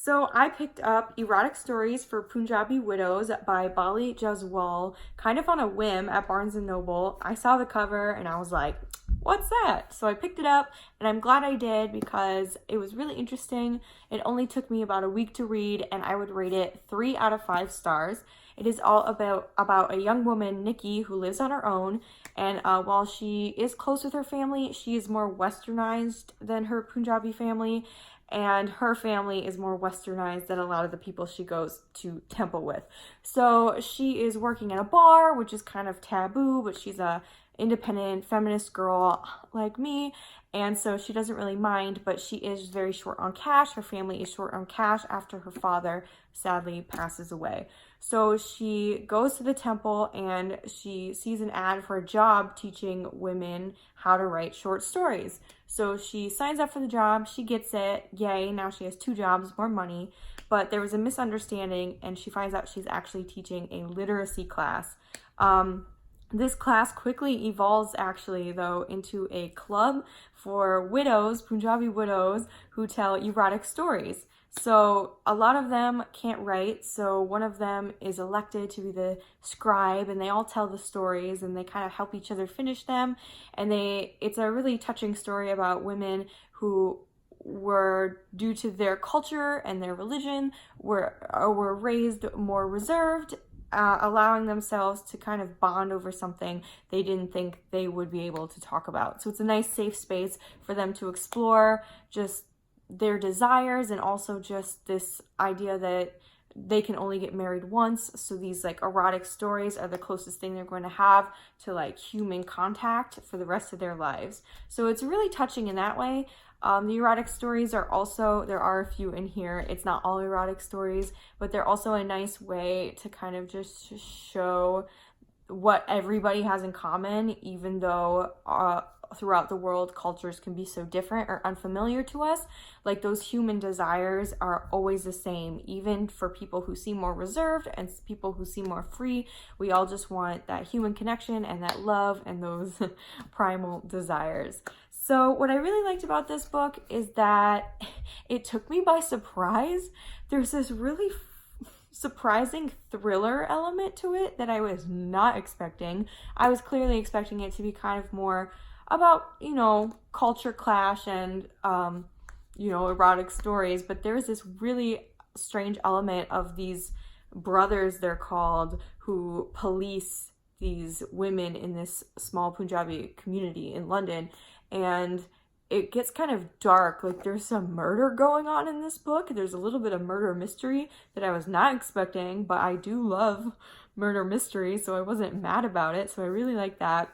So I picked up Erotic Stories for Punjabi Widows by Bali Jaswal kind of on a whim at Barnes& and Noble. I saw the cover and I was like, what's that? So I picked it up and I'm glad I did because it was really interesting. It only took me about a week to read and I would rate it 3 out of 5 stars. It is all about a young woman, Nikki, who lives on her own. And while she is close with her family, she is more westernized than her Punjabi family, and her family is more westernized than a lot of the people she goes to temple with. So she is working at a bar, which is kind of taboo, but she's a independent feminist girl like me, and so she doesn't really mind, but she is very short on cash. Her family is short on cash after her father sadly passes away. So she goes to the temple and she sees an ad for a job teaching women how to write short stories. So she signs up for the job, she gets it, yay, now she has 2 jobs, more money. But there was a misunderstanding and she finds out she's actually teaching a literacy class. This class quickly evolves actually though into a club for widows, Punjabi widows, who tell erotic stories. So a lot of them can't write, so one of them is elected to be the scribe and they all tell the stories and they kind of help each other finish them. And it's a really touching story about women who were, due to their culture and their religion, were raised more reserved, allowing themselves to kind of bond over something they didn't think they would be able to talk about. So it's a nice safe space for them to explore just their desires and also just this idea that they can only get married once. So these like erotic stories are the closest thing they're going to have to like human contact for the rest of their lives. So it's really touching in that way. The erotic stories are also, there are a few in here. It's not all erotic stories, but they're also a nice way to kind of just show what everybody has in common, even though throughout the world cultures can be so different or unfamiliar to us. Like those human desires are always the same, even for people who seem more reserved and people who seem more free. We all just want that human connection and that love and those primal desires. So what I really liked about this book is that it took me by surprise. There's this really surprising thriller element to it that I was not expecting. I was clearly expecting it to be kind of more about, culture clash and, erotic stories, but there's this really strange element of these brothers, they're called, who police these women in this small Punjabi community in London. And it gets kind of dark. Like there's some murder going on in this book. There's a little bit of murder mystery that I was not expecting, but I do love murder mystery, so I wasn't mad about it. So I really like that.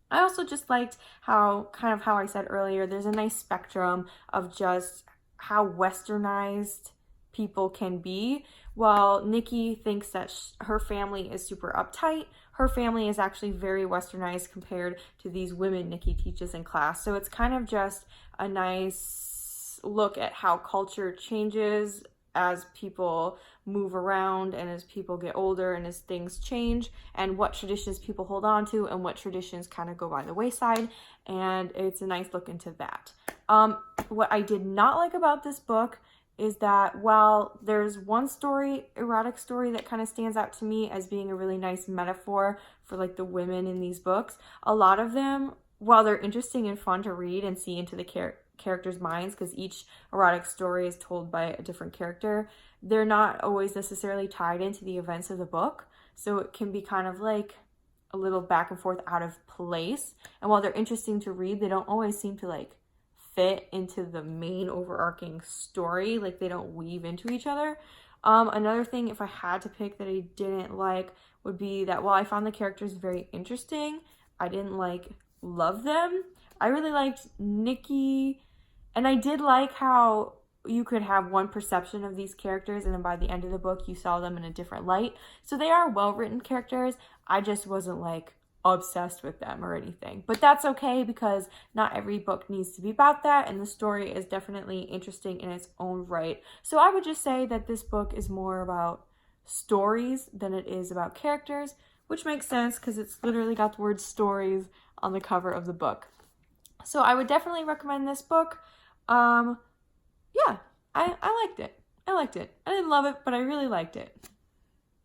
I also just liked how I said earlier, there's a nice spectrum of just how westernized people can be. While Nikki thinks that her family is super uptight, her family is actually very westernized compared to these women Nikki teaches in class. So it's kind of just a nice look at how culture changes as people move around and as people get older and as things change, and what traditions people hold on to and what traditions kind of go by the wayside. And it's a nice look into that. What I did not like about this book is that while there's one erotic story that kind of stands out to me as being a really nice metaphor for like the women in these books, a lot of them, while they're interesting and fun to read and see into the characters' minds, because each erotic story is told by a different character, they're not always necessarily tied into the events of the book. So it can be kind of like a little back and forth out of place. And while they're interesting to read, they don't always seem to like fit into the main overarching story. Like they don't weave into each other. Another thing, if I had to pick that I didn't like, would be that while I found the characters very interesting, I didn't love them. I really liked Nikki, and I did like how you could have one perception of these characters and then by the end of the book you saw them in a different light. So they are well-written characters. I just wasn't obsessed with them or anything, but that's okay because not every book needs to be about that, and the story is definitely interesting in its own right. So I would just say that this book is more about stories than it is about characters, which makes sense because it's literally got the word stories on the cover of the book. So I would definitely recommend this book. Yeah, I liked it. I liked it. I didn't love it, but I really liked it.